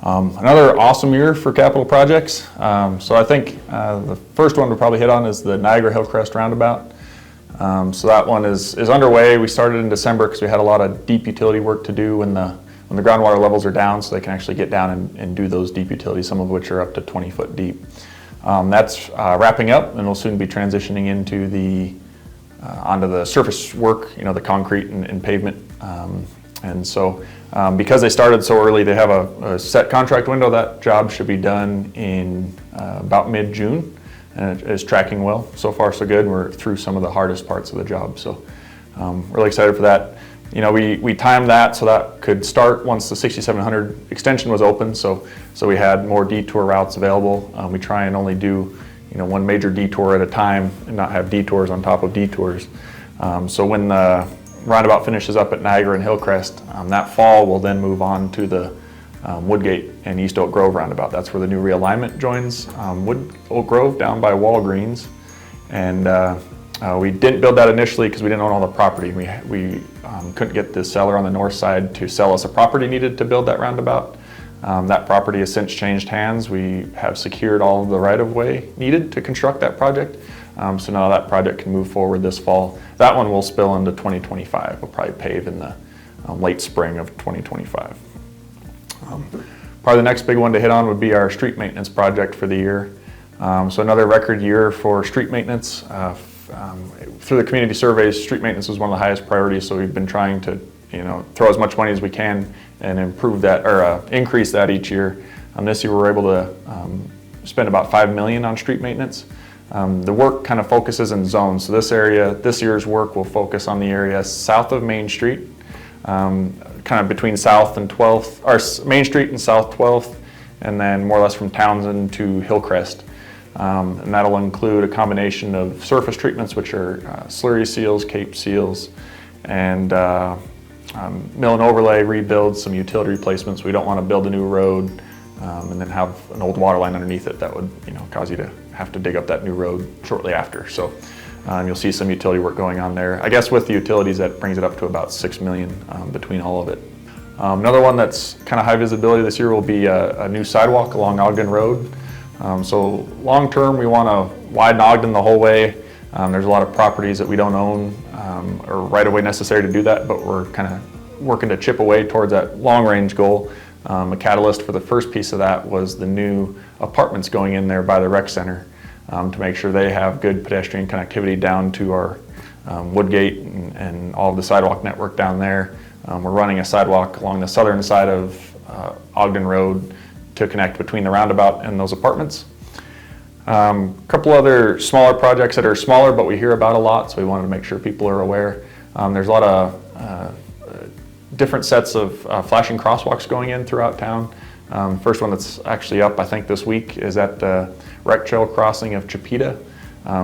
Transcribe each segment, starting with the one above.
Another awesome year for capital projects. So I think the first one to probably hit on is the Niagara Hillcrest Roundabout. So that one is underway. We started in December because we had a lot of deep utility work to do when the groundwater levels are down, so they can actually get down and do those deep utilities, some of which are up to 20 foot deep. That's wrapping up, and we'll soon be transitioning into onto the surface work, the concrete and pavement. And so because they started so early, they have a set contract window. That job should be done in about mid-June, and it is tracking well. So far so good. We're through some of the hardest parts of the job, so really excited for that. We timed that so that could start once the 6700 extension was open, so we had more detour routes available. We try and only do one major detour at a time and not have detours on top of detours. So when the roundabout finishes up at Niagara and Hillcrest, that fall we'll then move on to the Woodgate and East Oak Grove roundabout. That's where the new realignment joins Oak Grove down by Walgreens. And we didn't build that initially because we didn't own all the property. We couldn't get the seller on the north side to sell us a property needed to build that roundabout. That property has since changed hands. We have secured all of the right-of-way needed to construct that project. So now that project can move forward this fall. That one will spill into 2025. We'll probably pave in the late spring of 2025. Probably the next big one to hit on would be our street maintenance project for the year. So another record year for street maintenance. Through the community surveys, street maintenance was one of the highest priorities, so we've been trying to throw as much money as we can and improve that, or increase that each year. This year we were able to spend about $5 million on street maintenance. The work kind of focuses in zones. So this year's work will focus on the area south of Main Street, kind of between South and 12th, or Main Street and South 12th, and then more or less from Townsend to Hillcrest. And that'll include a combination of surface treatments, which are slurry seals, cape seals, and mill and overlay rebuilds, some utility replacements. We don't want to build a new road and then have an old water line underneath it. That would cause you to have to dig up that new road shortly after. So you'll see some utility work going on there. I guess with the utilities, that brings it up to about $6 million between all of it. Another one that's kind of high visibility this year will be a new sidewalk along Ogden Road. So long term, we want to widen Ogden the whole way. There's a lot of properties that we don't own or right of way necessary to do that, but we're kind of working to chip away towards that long range goal. A catalyst for the first piece of that was the new apartments going in there by the rec center to make sure they have good pedestrian connectivity down to our Woodgate and all of the sidewalk network down there. We're running a sidewalk along the southern side of Ogden Road to connect between the roundabout and those apartments. A couple other smaller projects that are smaller but we hear about a lot, so we wanted to make sure people are aware. There's a lot of different sets of flashing crosswalks going in throughout town. First one that's actually up, I think, this week is at the rec trail crossing of Chipeta.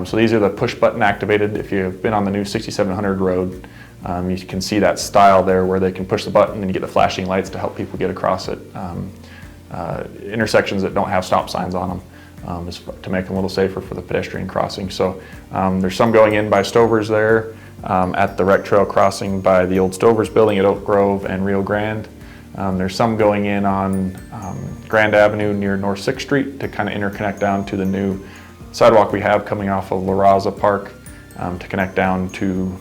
So these are the push button activated. If you've been on the new 6700 road, you can see that style there where they can push the button and you get the flashing lights to help people get across it. Intersections that don't have stop signs on them, is to make them a little safer for the pedestrian crossing. So there's some going in by Stover's there, at the rec trail crossing by the old Stover's building at Oak Grove and Rio Grande. There's some going in on Grand Avenue near North 6th Street to kind of interconnect down to the new sidewalk we have coming off of La Raza Park to connect down to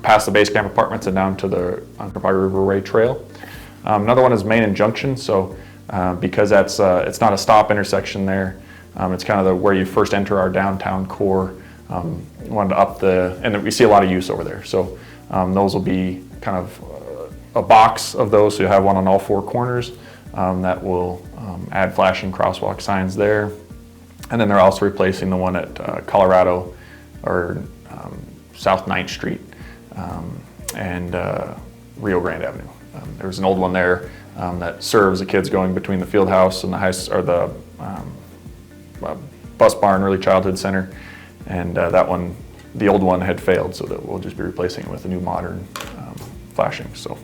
past the base camp apartments and down to the Uncompahgre Riverway Trail. Another one is Main and Junction, so because that's it's not a stop intersection there, it's kind of where you first enter our downtown core. We wanted to up and we see a lot of use over there, so those will be kind of a box of those, so you have one on all four corners that will add flashing crosswalk signs there. And then they're also replacing the one at Colorado or South 9th Street and Rio Grande Avenue. There's an old one there that serves the kids going between the field house and the bus barn, early childhood center, and that one, the old one had failed, so that we'll just be replacing it with a new modern flashing. So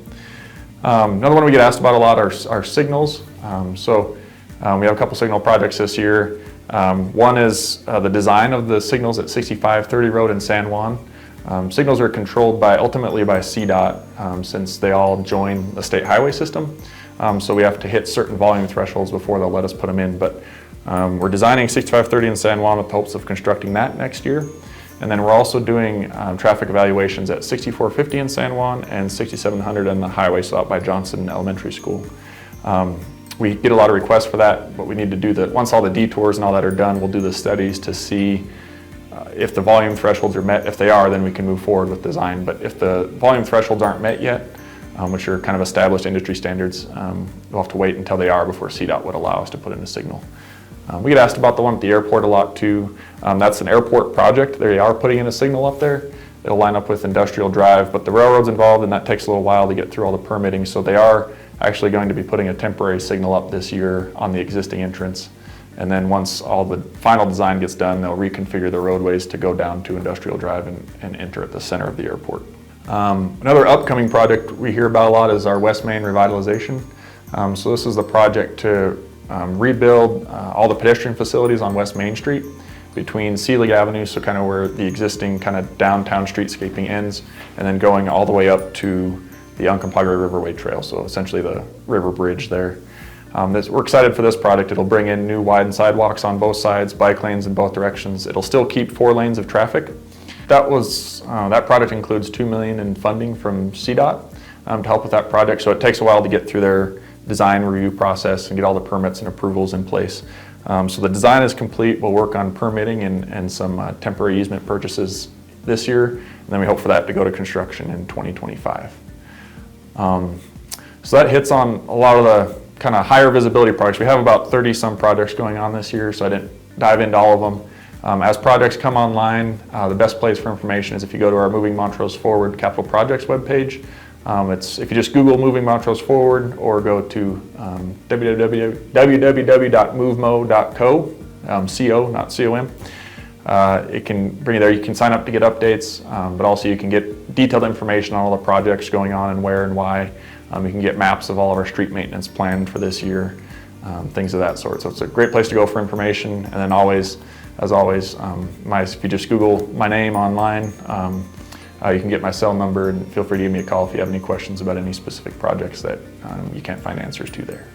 another one we get asked about a lot are signals. We have a couple signal projects this year. One is the design of the signals at 6530 Road in San Juan. Signals are controlled ultimately by CDOT since they all join the state highway system. So we have to hit certain volume thresholds before they'll let us put them in. But we're designing 6530 in San Juan with the hopes of constructing that next year. And then we're also doing traffic evaluations at 6450 in San Juan and 6700 on the highway, so out by Johnson Elementary School. We get a lot of requests for that, but we need to do once all the detours and all that are done, we'll do the studies to see if the volume thresholds are met. If they are, then we can move forward with design. But if the volume thresholds aren't met yet, which are kind of established industry standards, we'll have to wait until they are before CDOT would allow us to put in a signal. We get asked about the one at the airport a lot too. That's an airport project. They are putting in a signal up there. It'll line up with Industrial Drive, but the railroad's involved and that takes a little while to get through all the permitting. So they are actually going to be putting a temporary signal up this year on the existing entrance. And then once all the final design gets done, they'll reconfigure the roadways to go down to Industrial Drive and enter at the center of the airport. Another upcoming project we hear about a lot is our West Main revitalization. So this is the project to rebuild all the pedestrian facilities on West Main Street between Seelig Avenue, so kind of where the existing kind of downtown streetscaping ends, and then going all the way up to the Uncompahgre Riverway Trail, so essentially the river bridge there. We're excited for this project. It'll bring in new widened sidewalks on both sides, bike lanes in both directions. It'll still keep 4 lanes of traffic. That project includes $2 million in funding from CDOT to help with that project, so it takes a while to get through their design review process and get all the permits and approvals in place. So the design is complete. We'll work on permitting and some temporary easement purchases this year, and then we hope for that to go to construction in 2025. So that hits on a lot of the kind of higher visibility projects. We have about 30 some projects going on this year, so I didn't dive into all of them. As projects come online, the best place for information is if you go to our Moving Montrose Forward Capital Projects webpage. If you just Google Moving Montrose Forward or go to www.movemo.co, CO, not COM. It can bring you there. You can sign up to get updates, but also you can get detailed information on all the projects going on and where and why. You can get maps of all of our street maintenance planned for this year, things of that sort. So it's a great place to go for information. And then always, as always, if you just Google my name online, you can get my cell number, and feel free to give me a call if you have any questions about any specific projects that you can't find answers to there.